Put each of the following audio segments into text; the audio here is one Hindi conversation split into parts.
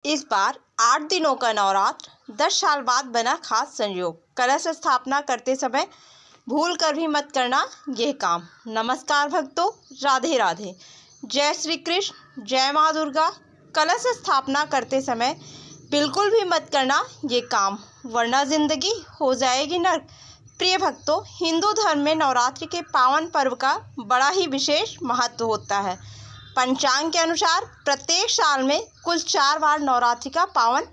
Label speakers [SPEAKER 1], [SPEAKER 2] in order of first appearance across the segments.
[SPEAKER 1] इस बार 8 दिनों का नवरात्र 10 साल बाद बना खास संयोग। कलश स्थापना करते समय भूल कर भी मत करना ये काम। नमस्कार भक्तों, राधे राधे, जय श्री कृष्ण, जय माँ दुर्गा। कलश स्थापना करते समय बिल्कुल भी मत करना ये काम, वरना जिंदगी हो जाएगी नर्क। प्रिय भक्तों, हिंदू धर्म में नवरात्रि के पावन पर्व का बड़ा ही विशेष महत्व होता है। पंचांग के अनुसार प्रत्येक साल में कुल 4 बार नवरात्रि का पावन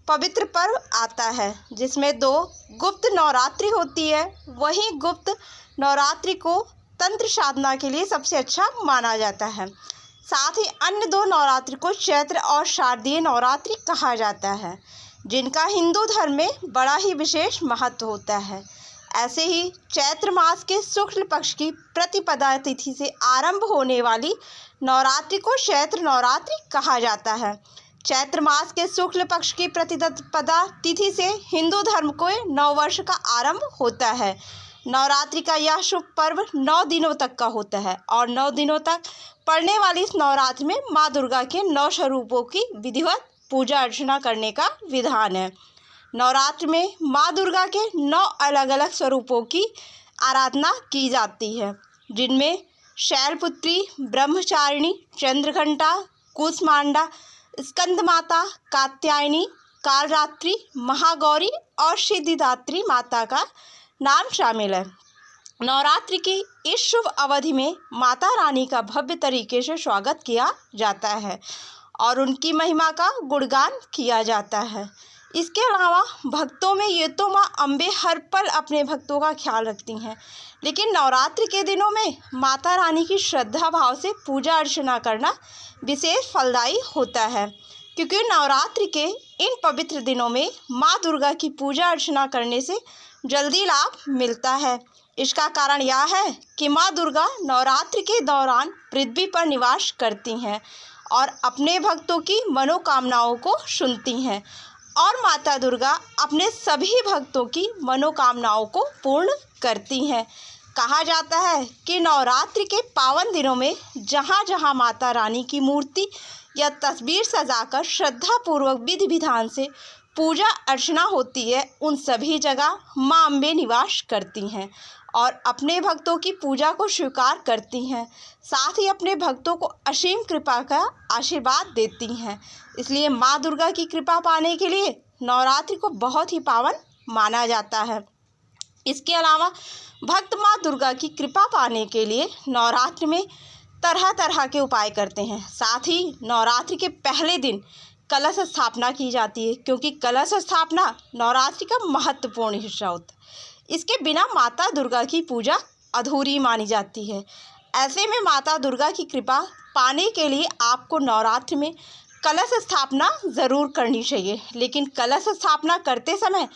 [SPEAKER 1] पवित्र पर्व आता है, जिसमें 2 गुप्त नवरात्रि होती है। वहीं गुप्त नवरात्रि को तंत्र साधना के लिए सबसे अच्छा माना जाता है। साथ ही अन्य 2 नवरात्रि को चैत्र और शारदीय नवरात्रि कहा जाता है, जिनका हिंदू धर्म में बड़ा ही विशेष महत्व होता है। ऐसे ही चैत्र मास के शुक्ल पक्ष की प्रतिपदा तिथि से आरंभ होने वाली नवरात्रि को चैत्र नवरात्रि कहा जाता है। चैत्र मास के शुक्ल पक्ष की प्रतिपदा तिथि से हिंदू धर्म को नववर्ष का आरंभ होता है। नवरात्रि का यह शुभ पर्व 9 दिनों तक का होता है और 9 दिनों तक पड़ने वाली इस नवरात्रि में माँ दुर्गा के 9 स्वरूपों की विधिवत पूजा अर्चना करने का विधान है। नवरात्र में माँ दुर्गा के 9 अलग अलग स्वरूपों की आराधना की जाती है, जिनमें शैलपुत्री, ब्रह्मचारिणी, चंद्रघंटा, कूष्मांडा, स्कंद माता, कात्यायनी, कालरात्रि, महागौरी और सिद्धिदात्री माता का नाम शामिल है। नवरात्रि की इस शुभ अवधि में माता रानी का भव्य तरीके से स्वागत किया जाता है और उनकी महिमा का गुणगान किया जाता है। इसके अलावा भक्तों में ये तो माँ अम्बे हर पल अपने भक्तों का ख्याल रखती हैं, लेकिन नवरात्रि के दिनों में माता रानी की श्रद्धा भाव से पूजा अर्चना करना विशेष फलदायी होता है, क्योंकि नवरात्रि के इन पवित्र दिनों में माँ दुर्गा की पूजा अर्चना करने से जल्दी लाभ मिलता है। इसका कारण यह है कि माँ दुर्गा नवरात्रि के दौरान पृथ्वी पर निवास करती हैं और अपने भक्तों की मनोकामनाओं को सुनती हैं और माता दुर्गा अपने सभी भक्तों की मनोकामनाओं को पूर्ण करती हैं। कहा जाता है कि नवरात्रि के पावन दिनों में जहाँ जहाँ माता रानी की मूर्ति या तस्वीर सजाकर श्रद्धापूर्वक विधि विधान से पूजा अर्चना होती है, उन सभी जगह माँ अम्बे निवास करती हैं और अपने भक्तों की पूजा को स्वीकार करती हैं। साथ ही अपने भक्तों को असीम कृपा का आशीर्वाद देती हैं। इसलिए माँ दुर्गा की कृपा पाने के लिए नवरात्रि को बहुत ही पावन माना जाता है। इसके अलावा भक्त माँ दुर्गा की कृपा पाने के लिए नवरात्रि में तरह तरह के उपाय करते हैं। साथ ही नवरात्रि के पहले दिन कलश स्थापना की जाती है, क्योंकि कलश स्थापना नवरात्रि का महत्वपूर्ण हिस्सा होता है। इसके बिना माता दुर्गा की पूजा अधूरी मानी जाती है। ऐसे में माता दुर्गा की कृपा पाने के लिए आपको नवरात्रि में कलश स्थापना ज़रूर करनी चाहिए, लेकिन कलश स्थापना करते समय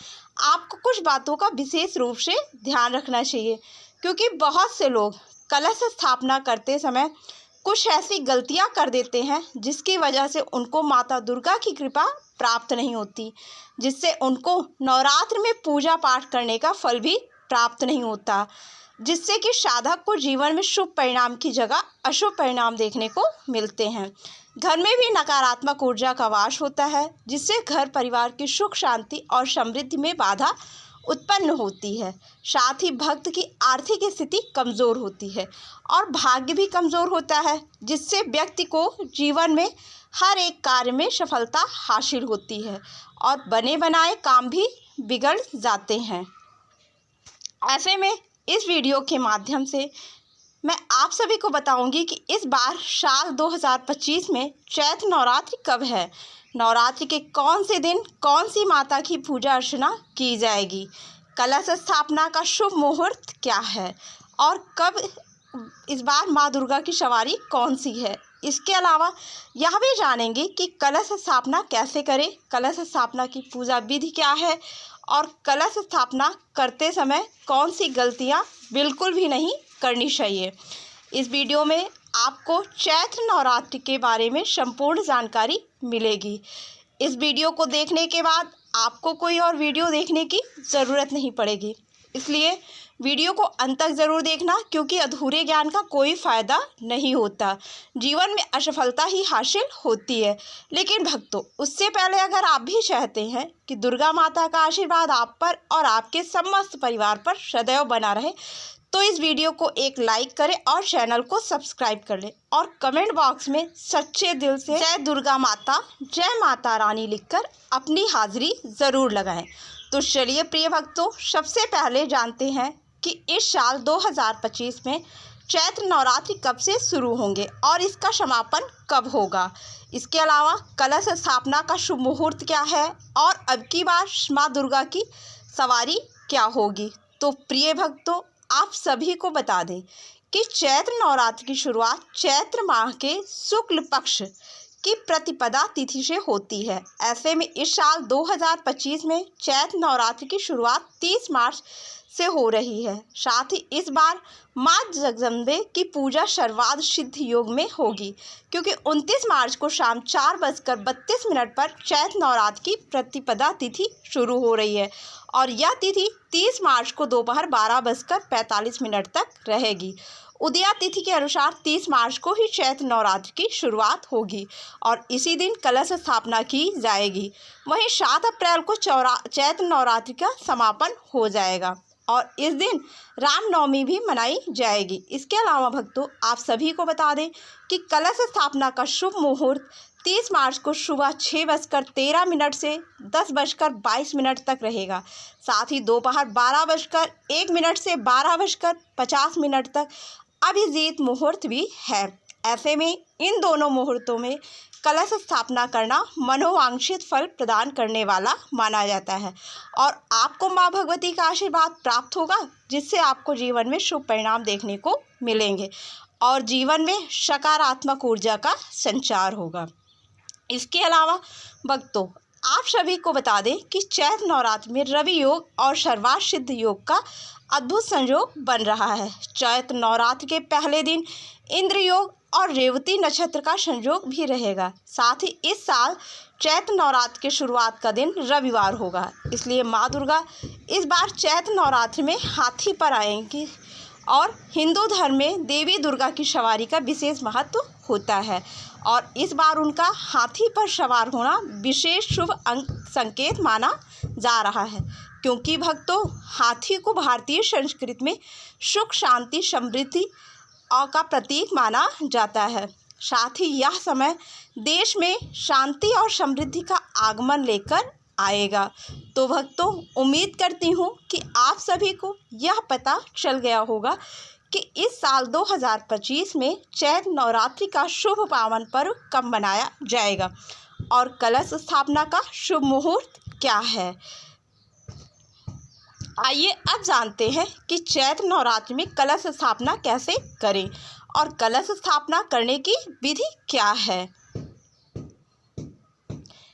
[SPEAKER 1] आपको कुछ बातों का विशेष रूप से ध्यान रखना चाहिए, क्योंकि बहुत से लोग कलश स्थापना करते समय कुछ ऐसी गलतियां कर देते हैं जिसकी वजह से उनको माता दुर्गा की कृपा प्राप्त नहीं होती, जिससे उनको नवरात्र में पूजा पाठ करने का फल भी प्राप्त नहीं होता, जिससे कि साधक को जीवन में शुभ परिणाम की जगह अशुभ परिणाम देखने को मिलते हैं। घर में भी नकारात्मक ऊर्जा का वास होता है, जिससे घर परिवार की सुख शांति और समृद्धि में बाधा उत्पन्न होती है। साथ ही भक्त की आर्थिक स्थिति कमज़ोर होती है और भाग्य भी कमज़ोर होता है, जिससे व्यक्ति को जीवन में हर एक कार्य में सफलता हासिल होती है और बने बनाए काम भी बिगड़ जाते हैं। ऐसे में इस वीडियो के माध्यम से मैं आप सभी को बताऊंगी कि इस बार साल 2025 में चैत्र नवरात्रि कब है, नवरात्रि के कौन से दिन कौन सी माता की पूजा अर्चना की जाएगी, कलश स्थापना का शुभ मुहूर्त क्या है और कब इस बार माँ दुर्गा की सवारी कौन सी है। इसके अलावा यह भी जानेंगे कि कलश स्थापना कैसे करें, कलश स्थापना की पूजा विधि क्या है और कलश स्थापना करते समय कौन सी गलतियाँ बिल्कुल भी नहीं करनी चाहिए। इस वीडियो में आपको चैत्र नवरात्रि के बारे में संपूर्ण जानकारी मिलेगी। इस वीडियो को देखने के बाद आपको कोई और वीडियो देखने की ज़रूरत नहीं पड़ेगी, इसलिए वीडियो को अंत तक ज़रूर देखना, क्योंकि अधूरे ज्ञान का कोई फ़ायदा नहीं होता। जीवन में असफलता ही हासिल होती है। लेकिन भक्तों, उससे पहले अगर आप भी चाहते हैं कि दुर्गा माता का आशीर्वाद आप पर और आपके समस्त परिवार पर सदैव बना रहे, तो इस वीडियो को एक लाइक करें और चैनल को सब्सक्राइब कर लें और कमेंट बॉक्स में सच्चे दिल से जय दुर्गा माता, जय माता रानी लिखकर अपनी हाजिरी ज़रूर लगाएं। तो चलिए प्रिय भक्तों, सबसे पहले जानते हैं कि इस साल 2025 में चैत्र नवरात्रि कब से शुरू होंगे और इसका समापन कब होगा। इसके अलावा कलश स्थापना का शुभ मुहूर्त क्या है और अब की बार माँ दुर्गा की सवारी क्या होगी। तो प्रिय भक्तों, आप सभी को बता दें कि चैत्र नवरात्र की शुरुआत चैत्र माह के शुक्ल पक्ष की प्रतिपदा तिथि से होती है। ऐसे में इस साल 2025 में चैत्र नवरात्र की शुरुआत 30 मार्च से हो रही है। साथ ही इस बार माँ जगदम्बे की पूजा सर्वार्थ सिद्ध योग में होगी, क्योंकि 29 मार्च को शाम 4:32 पर चैत्र नवरात्र की प्रतिपदा तिथि शुरू हो रही है और यह तिथि 30 मार्च को दोपहर 12:45 तक रहेगी। उदया तिथि के अनुसार 30 मार्च को ही चैत्र नवरात्र की शुरुआत होगी और इसी दिन कलश स्थापना की जाएगी। वहीं 7 अप्रैल को चैत्र नवरात्रि का समापन हो जाएगा और इस दिन रामनवमी भी मनाई जाएगी। इसके अलावा भक्तों, आप सभी को बता दें कि कलश स्थापना का शुभ मुहूर्त 30 मार्च को सुबह 6:13 से 10:22 तक रहेगा। साथ ही दोपहर 12:01 से 12:50 तक अभिजीत मुहूर्त भी है। ऐसे में इन दोनों मुहूर्तों में कलश स्थापना करना मनोवांछित फल प्रदान करने वाला माना जाता है और आपको माँ भगवती का आशीर्वाद प्राप्त होगा, जिससे आपको जीवन में शुभ परिणाम देखने को मिलेंगे और जीवन में सकारात्मक ऊर्जा का संचार होगा। इसके अलावा भक्तों, आप सभी को बता दें कि चैत्र नवरात्र में रवि योग और सर्वार्थ सिद्ध योग का अद्भुत संयोग बन रहा है। चैत्र नवरात्र के पहले दिन इंद्र योग और रेवती नक्षत्र का संयोग भी रहेगा। साथ ही इस साल चैत्र नवरात्र की शुरुआत का दिन रविवार होगा, इसलिए माँ दुर्गा इस बार चैत्र नवरात्र में हाथी पर आएंगी और हिंदू धर्म में देवी दुर्गा की सवारी का विशेष महत्व होता है और इस बार उनका हाथी पर सवार होना विशेष शुभ संकेत माना जा रहा है, क्योंकि भक्तों, हाथी को भारतीय संस्कृति में सुख, शांति, समृद्धि का प्रतीक माना जाता है। साथ ही यह समय देश में शांति और समृद्धि का आगमन लेकर आएगा। तो भक्तों, उम्मीद करती हूँ कि आप सभी को यह पता चल गया होगा कि इस साल 2025 में चैत्र नवरात्रि का शुभ पावन पर्व कब मनाया जाएगा और कलश स्थापना का शुभ मुहूर्त क्या है। आइए अब जानते हैं कि चैत्र नवरात्रि में कलश स्थापना कैसे करें और कलश स्थापना करने की विधि क्या है।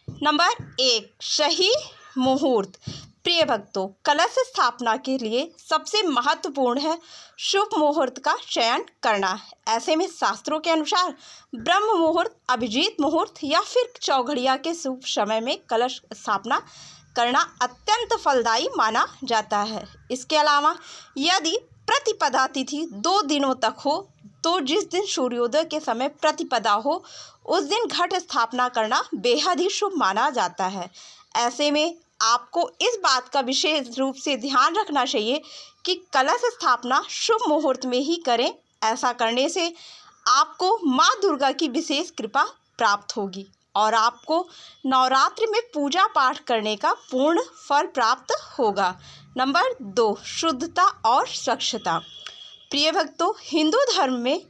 [SPEAKER 1] नंबर 1, सही मुहूर्त। प्रिय भक्तों, कलश स्थापना के लिए सबसे महत्वपूर्ण है शुभ मुहूर्त का चयन करना। ऐसे में शास्त्रों के अनुसार ब्रह्म मुहूर्त, अभिजीत मुहूर्त या फिर चौघड़िया के शुभ समय में कलश स्थापना करना अत्यंत फलदायी माना जाता है। इसके अलावा यदि प्रतिपदा तिथि 2 दिनों तक हो, तो जिस दिन सूर्योदय के समय प्रतिपदा हो, उस दिन घट स्थापना करना बेहद ही शुभ माना जाता है। ऐसे में आपको इस बात का विशेष रूप से ध्यान रखना चाहिए कि कलश स्थापना शुभ मुहूर्त में ही करें। ऐसा करने से आपको माँ दुर्गा की विशेष कृपा प्राप्त होगी और आपको नवरात्रि में पूजा पाठ करने का पूर्ण फल प्राप्त होगा। नंबर 2, शुद्धता और स्वच्छता। प्रिय भक्तों, हिंदू धर्म में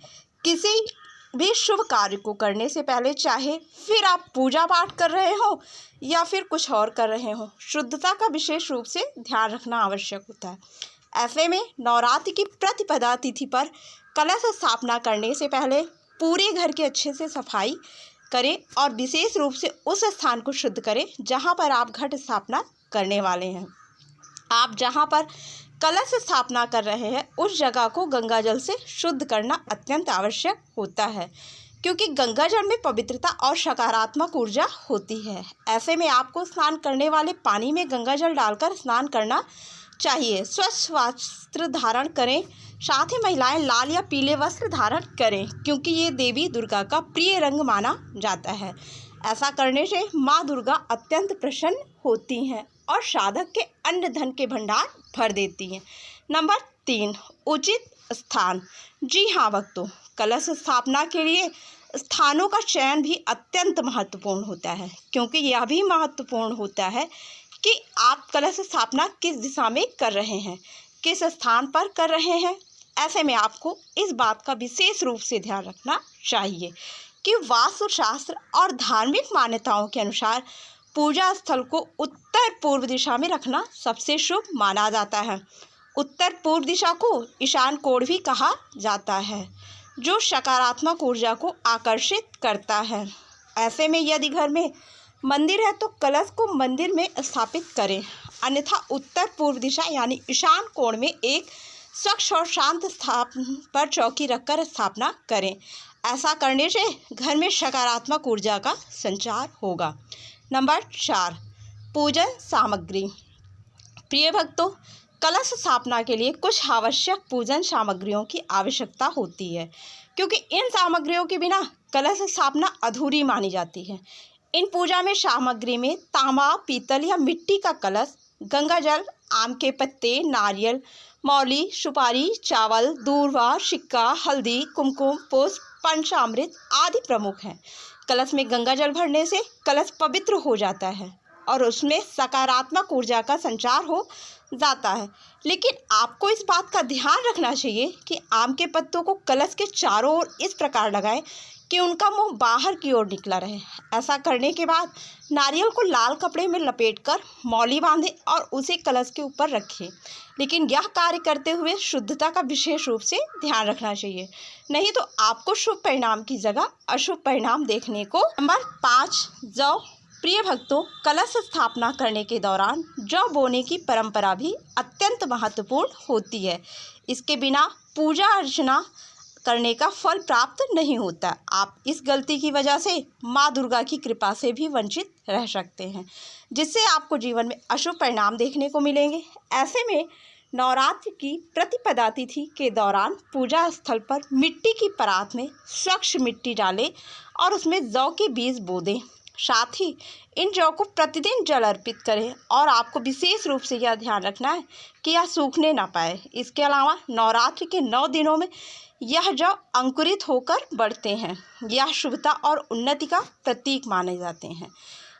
[SPEAKER 1] किसी भी शुभ कार्य को करने से पहले, चाहे फिर आप पूजा पाठ कर रहे हो या फिर कुछ और कर रहे हो, शुद्धता का विशेष रूप से ध्यान रखना आवश्यक होता है। ऐसे में नवरात्रि की प्रतिपदा तिथि पर कलश स्थापना करने से पहले पूरे घर की अच्छे से सफाई करें और विशेष रूप से उस स्थान को शुद्ध करें जहां पर आप घट स्थापना करने वाले हैं। आप जहां पर कलश स्थापना कर रहे हैं उस जगह को गंगा जल से शुद्ध करना अत्यंत आवश्यक होता है, क्योंकि गंगा जल में पवित्रता और सकारात्मक ऊर्जा होती है। ऐसे में आपको स्नान करने वाले पानी में गंगा जल डालकर स्नान करना चाहिए। स्वच्छ वस्त्र धारण करें, साथ ही महिलाएं लाल या पीले वस्त्र धारण करें क्योंकि ये देवी दुर्गा का प्रिय रंग माना जाता है। ऐसा करने से माँ दुर्गा अत्यंत प्रसन्न होती हैं और साधक के अन्न धन के भंडार भर देती हैं। नंबर 3, उचित स्थान। जी हाँ भक्तों, कलश स्थापना के लिए स्थानों का चयन भी अत्यंत महत्वपूर्ण होता है क्योंकि यह भी महत्वपूर्ण होता है कि आप कलश स्थापना किस दिशा में कर रहे हैं, किस स्थान पर कर रहे हैं। ऐसे में आपको इस बात का विशेष रूप से ध्यान रखना चाहिए कि वास्तुशास्त्र और धार्मिक मान्यताओं के अनुसार पूजा स्थल को उत्तर पूर्व दिशा में रखना सबसे शुभ माना जाता है। उत्तर पूर्व दिशा को ईशान कोण भी कहा जाता है, जो सकारात्मक ऊर्जा को आकर्षित करता है। ऐसे में यदि घर में मंदिर है तो कलश को मंदिर में स्थापित करें, अन्यथा उत्तर पूर्व दिशा यानी ईशान कोण में एक स्वच्छ और शांत स्थान पर चौकी रखकर स्थापना करें। ऐसा करने से घर में सकारात्मक ऊर्जा का संचार होगा। नंबर 4, पूजन सामग्री। प्रिय भक्तों, कलश स्थापना के लिए कुछ आवश्यक पूजन सामग्रियों की आवश्यकता होती है क्योंकि इन सामग्रियों के बिना कलश स्थापना अधूरी मानी जाती है। इन पूजा में सामग्री में तांबा, पीतल या मिट्टी का कलश, गंगा जल, आम के पत्ते, नारियल, मौली, सुपारी, चावल, दूर्वा, सिक्का, हल्दी, कुमकुम, पुष्प, पंचामृत आदि प्रमुख हैं। कलश में गंगा जल भरने से कलश पवित्र हो जाता है और उसमें सकारात्मक ऊर्जा का संचार हो जाता है। लेकिन आपको इस बात का ध्यान रखना चाहिए कि आम के पत्तों को कलश के चारों ओर इस प्रकार लगाएं कि उनका मुंह बाहर की ओर निकला रहे। ऐसा करने के बाद नारियल को लाल कपड़े में लपेटकर मौली बांधें और उसे कलश के ऊपर रखें। लेकिन यह कार्य करते हुए शुद्धता का विशेष रूप से ध्यान रखना चाहिए, नहीं तो आपको शुभ परिणाम की जगह अशुभ परिणाम देखने को। नंबर 5, जौ। प्रिय भक्तों, कलश स्थापना करने के दौरान जौ बोने की परंपरा भी अत्यंत महत्वपूर्ण होती है। इसके बिना पूजा अर्चना करने का फल प्राप्त नहीं होता। आप इस गलती की वजह से माँ दुर्गा की कृपा से भी वंचित रह सकते हैं, जिससे आपको जीवन में अशुभ परिणाम देखने को मिलेंगे। ऐसे में नवरात्र की प्रतिपदा तिथि के दौरान पूजा स्थल पर मिट्टी की परात में स्वच्छ मिट्टी डालें और उसमें जौ के बीज बो दें। साथ ही इन जौ को प्रतिदिन जल अर्पित करें और आपको विशेष रूप से यह ध्यान रखना है कि यह सूखने ना पाए। इसके अलावा नवरात्र के 9 दिनों में यह जौ अंकुरित होकर बढ़ते हैं। यह शुभता और उन्नति का प्रतीक माने जाते हैं।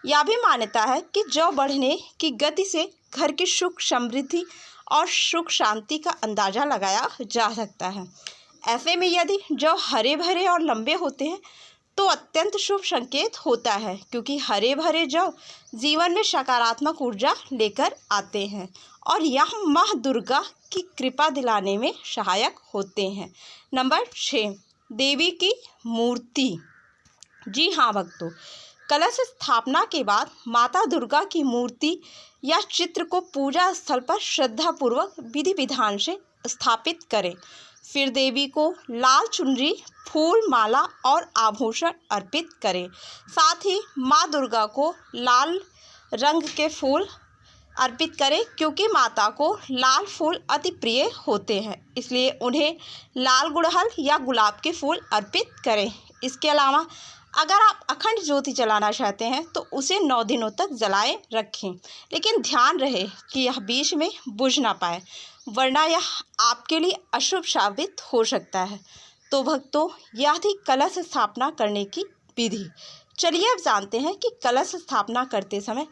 [SPEAKER 1] यह भी मान्यता है कि जौ बढ़ने की गति से घर की सुख समृद्धि और सुख शांति का अंदाज़ा लगाया जा सकता है। ऐसे में यदि जौ हरे भरे और लंबे होते हैं तो अत्यंत शुभ संकेत होता है क्योंकि हरे भरे जौ जीवन में सकारात्मक ऊर्जा लेकर आते हैं और यह माँ दुर्गा की कृपा दिलाने में सहायक होते हैं। नंबर 6, देवी की मूर्ति। जी हाँ भक्तों, कलश स्थापना के बाद माता दुर्गा की मूर्ति या चित्र को पूजा स्थल पर श्रद्धापूर्वक विधि विधान से स्थापित करें। फिर देवी को लाल चुनरी, फूल, माला और आभूषण अर्पित करें। साथ ही माँ दुर्गा को लाल रंग के फूल अर्पित करें क्योंकि माता को लाल फूल अति प्रिय होते हैं, इसलिए उन्हें लाल गुड़हल या गुलाब के फूल अर्पित करें। इसके अलावा अगर आप अखंड ज्योति जलाना चाहते हैं तो उसे 9 दिनों तक जलाए रखें, लेकिन ध्यान रहे कि यह बीच में बुझ ना पाए, वरना यह आपके लिए अशुभ साबित हो सकता है। तो भक्तों, यह थी कलश स्थापना करने की विधि। चलिए अब जानते हैं कि कलश स्थापना करते समय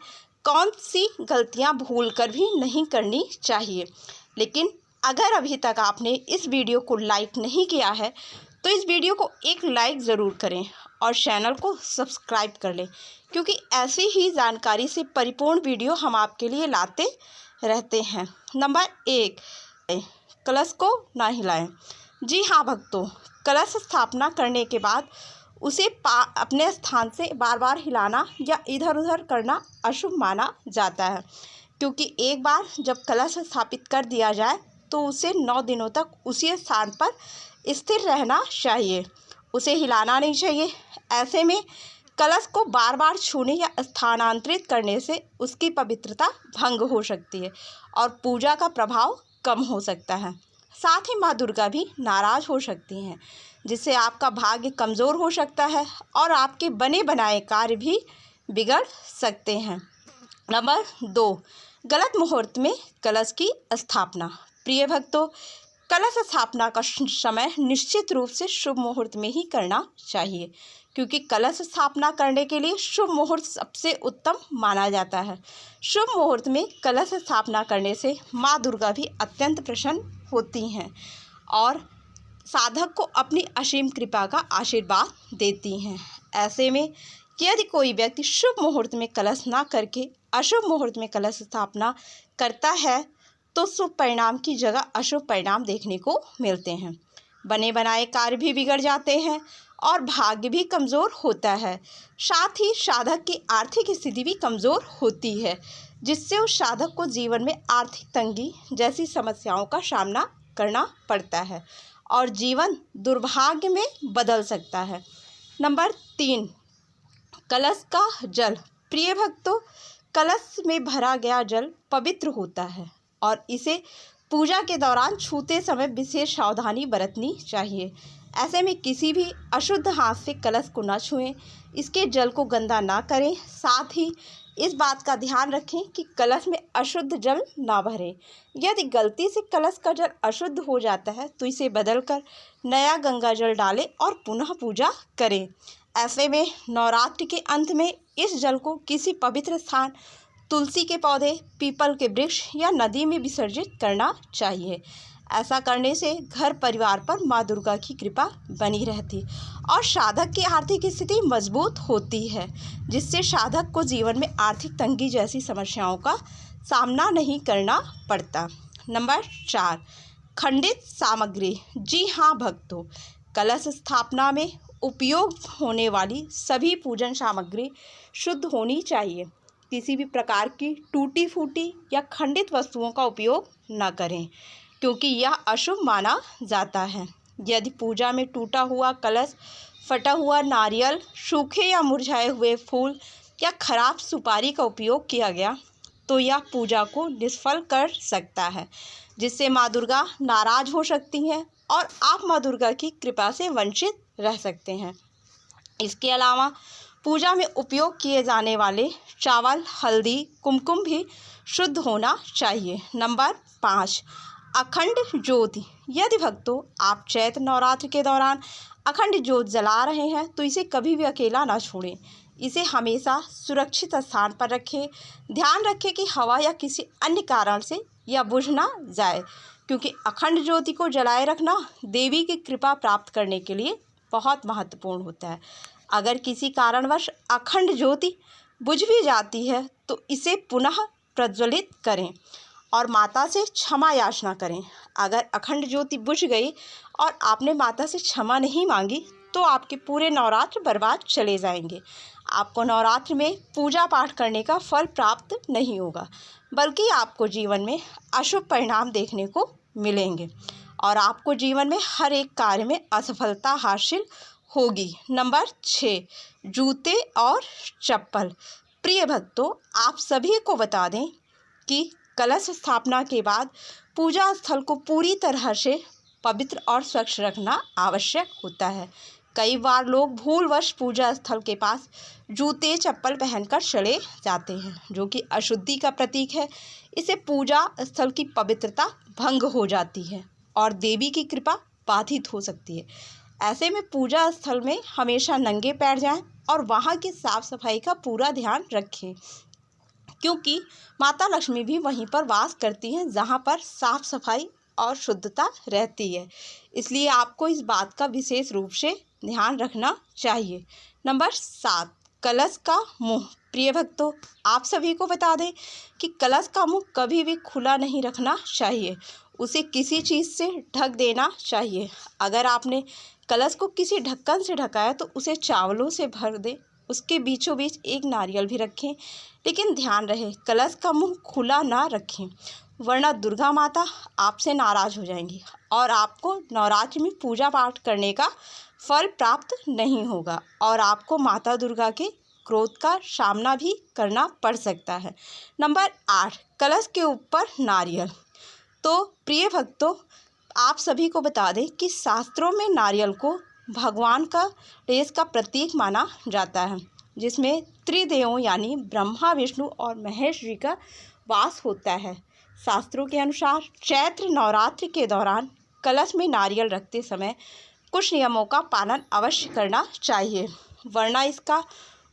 [SPEAKER 1] कौन सी गलतियां भूलकर भी नहीं करनी चाहिए। लेकिन अगर अभी तक आपने इस वीडियो को लाइक नहीं किया है तो इस वीडियो को एक लाइक ज़रूर करें और चैनल को सब्सक्राइब कर लें, क्योंकि ऐसी ही जानकारी से परिपूर्ण वीडियो हम आपके लिए लाते रहते हैं। नंबर 1, कलश को ना हिलाएं। जी हाँ भक्तों, कलश स्थापना करने के बाद उसे अपने स्थान से बार बार हिलाना या इधर उधर करना अशुभ माना जाता है, क्योंकि एक बार जब कलश स्थापित कर दिया जाए तो उसे 9 दिनों तक उसी स्थान पर स्थिर रहना चाहिए, उसे हिलाना नहीं चाहिए। ऐसे में कलश को बार बार छूने या स्थानांतरित करने से उसकी पवित्रता भंग हो सकती है और पूजा का प्रभाव कम हो सकता है। साथ ही माँ दुर्गा भी नाराज हो सकती हैं, जिससे आपका भाग्य कमज़ोर हो सकता है और आपके बने बनाए कार्य भी बिगड़ सकते हैं। नंबर 2, गलत मुहूर्त में कलश की स्थापना। प्रिय भक्तों, कलश स्थापना का समय निश्चित रूप से शुभ मुहूर्त में ही करना चाहिए, क्योंकि कलश स्थापना करने के लिए शुभ मुहूर्त सबसे उत्तम माना जाता है। शुभ मुहूर्त में कलश स्थापना करने से माँ दुर्गा भी अत्यंत प्रसन्न होती हैं और साधक को अपनी असीम कृपा का आशीर्वाद देती हैं। ऐसे में यदि कोई व्यक्ति शुभ मुहूर्त में कलश ना करके अशुभ मुहूर्त में कलश स्थापना करता है तो शुभ परिणाम की जगह अशुभ परिणाम देखने को मिलते हैं। बने बनाए कार्य भी बिगड़ जाते हैं और भाग्य भी कमज़ोर होता है। साथ ही साधक की आर्थिक स्थिति भी कमज़ोर होती है, जिससे उस साधक को जीवन में आर्थिक तंगी जैसी समस्याओं का सामना करना पड़ता है और जीवन दुर्भाग्य में बदल सकता है। नंबर 3, कलश का जल। प्रिय भक्तों, कलश में भरा गया जल पवित्र होता है और इसे पूजा के दौरान छूते समय विशेष सावधानी बरतनी चाहिए। ऐसे में किसी भी अशुद्ध हाथ से कलश को न छुएं, इसके जल को गंदा ना करें। साथ ही इस बात का ध्यान रखें कि कलश में अशुद्ध जल ना भरें। यदि गलती से कलश का जल अशुद्ध हो जाता है तो इसे बदलकर नया गंगा जल डालें और पुनः पूजा करें। ऐसे में नवरात्रि के अंत में इस जल को किसी पवित्र स्थान, तुलसी के पौधे, पीपल के वृक्ष या नदी में विसर्जित करना चाहिए। ऐसा करने से घर परिवार पर माँ दुर्गा की कृपा बनी रहती और साधक की आर्थिक स्थिति मजबूत होती है, जिससे साधक को जीवन में आर्थिक तंगी जैसी समस्याओं का सामना नहीं करना पड़ता। नंबर 4, खंडित सामग्री। जी हाँ भक्तों, कलश स्थापना में उपयोग होने वाली सभी पूजन सामग्री शुद्ध होनी चाहिए। किसी भी प्रकार की टूटी फूटी या खंडित वस्तुओं का उपयोग न करें, क्योंकि यह अशुभ माना जाता है। यदि पूजा में टूटा हुआ कलश, फटा हुआ नारियल, सूखे या मुरझाए हुए फूल या खराब सुपारी का उपयोग किया गया तो यह पूजा को निष्फल कर सकता है, जिससे माँ दुर्गा नाराज हो सकती हैं और आप माँ दुर्गा की कृपा से वंचित रह सकते हैं। इसके अलावा पूजा में उपयोग किए जाने वाले चावल, हल्दी, कुमकुम भी शुद्ध होना चाहिए। नंबर 5, अखंड ज्योति। यदि भक्तों आप चैत्र नवरात्र के दौरान अखंड ज्योत जला रहे हैं तो इसे कभी भी अकेला ना छोड़ें। इसे हमेशा सुरक्षित स्थान पर रखें। ध्यान रखें कि हवा या किसी अन्य कारण से यह बुझ ना जाए, क्योंकि अखंड ज्योति को जलाए रखना देवी की कृपा प्राप्त करने के लिए बहुत महत्वपूर्ण होता है। अगर किसी कारणवश अखंड ज्योति बुझ भी जाती है तो इसे पुनः प्रज्वलित करें और माता से क्षमा याचना करें। अगर अखंड ज्योति बुझ गई और आपने माता से क्षमा नहीं मांगी तो आपके पूरे नवरात्र बर्बाद चले जाएंगे। आपको नवरात्र में पूजा पाठ करने का फल प्राप्त नहीं होगा, बल्कि आपको जीवन में अशुभ परिणाम देखने को मिलेंगे और आपको जीवन में हर एक कार्य में असफलता हासिल होगी। नंबर 6, जूते और चप्पल। प्रिय भक्तों, आप सभी को बता दें कि कलश स्थापना के बाद पूजा स्थल को पूरी तरह से पवित्र और स्वच्छ रखना आवश्यक होता है। कई बार लोग भूलवश पूजा स्थल के पास जूते चप्पल पहनकर चले जाते हैं, जो कि अशुद्धि का प्रतीक है। इससे पूजा स्थल की पवित्रता भंग हो जाती है और देवी की कृपा बाधित हो सकती है। ऐसे में पूजा स्थल में हमेशा नंगे पैर जाएं और वहाँ की साफ सफाई का पूरा ध्यान रखें, क्योंकि माता लक्ष्मी भी वहीं पर वास करती हैं जहाँ पर साफ सफाई और शुद्धता रहती है। इसलिए आपको इस बात का विशेष रूप से ध्यान रखना चाहिए। नंबर 7, कलश का मुंह। प्रिय भक्तों, आप सभी को बता दें कि कलश का मुंह कभी भी खुला नहीं रखना चाहिए, उसे किसी चीज़ से ढक देना चाहिए। अगर आपने कलश को किसी ढक्कन से ढकाया तो उसे चावलों से भर दें, उसके बीचों बीच एक नारियल भी रखें, लेकिन ध्यान रहे कलश का मुंह खुला ना रखें, वरना दुर्गा माता आपसे नाराज़ हो जाएंगी और आपको नवरात्रि में पूजा पाठ करने का फल प्राप्त नहीं होगा और आपको माता दुर्गा के क्रोध का सामना भी करना पड़ सकता है। नंबर 8, कलश के ऊपर नारियल। तो प्रिय भक्तों, आप सभी को बता दें कि शास्त्रों में नारियल को भगवान का तेज का प्रतीक माना जाता है, जिसमें त्रिदेवों यानी ब्रह्मा, विष्णु और महेश जी का वास होता है। शास्त्रों के अनुसार चैत्र नवरात्रि के दौरान कलश में नारियल रखते समय कुछ नियमों का पालन अवश्य करना चाहिए, वरना इसका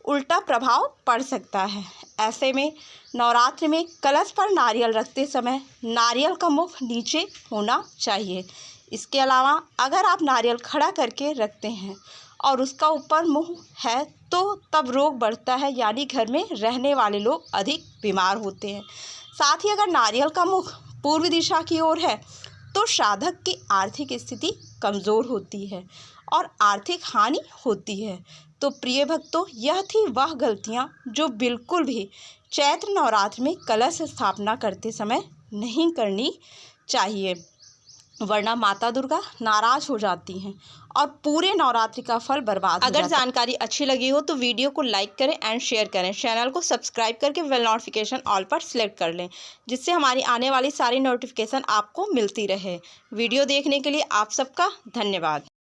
[SPEAKER 1] उल्टा प्रभाव पड़ सकता है। ऐसे में नवरात्रि में कलश पर नारियल रखते समय नारियल का मुख नीचे होना चाहिए। इसके अलावा अगर आप नारियल खड़ा करके रखते हैं और उसका ऊपर मुंह है तो तब रोग बढ़ता है, यानी घर में रहने वाले लोग अधिक बीमार होते हैं। साथ ही अगर नारियल का मुख पूर्व दिशा की ओर है तो साधक की आर्थिक स्थिति कमज़ोर होती है और आर्थिक हानि होती है। तो प्रिय भक्तों, यह थी वह गलतियाँ जो बिल्कुल भी चैत्र नवरात्र में कलश स्थापना करते समय नहीं करनी चाहिए, वरना माता दुर्गा नाराज हो जाती हैं और पूरे नवरात्रि का फल बर्बाद हो जाता है। अगर जानकारी अच्छी लगी हो तो वीडियो को लाइक करें एंड शेयर करें। चैनल को सब्सक्राइब करके बेल नोटिफिकेशन ऑल पर सिलेक्ट कर लें, जिससे हमारी आने वाली सारी नोटिफिकेशन आपको मिलती रहे। वीडियो देखने के लिए आप सबका धन्यवाद।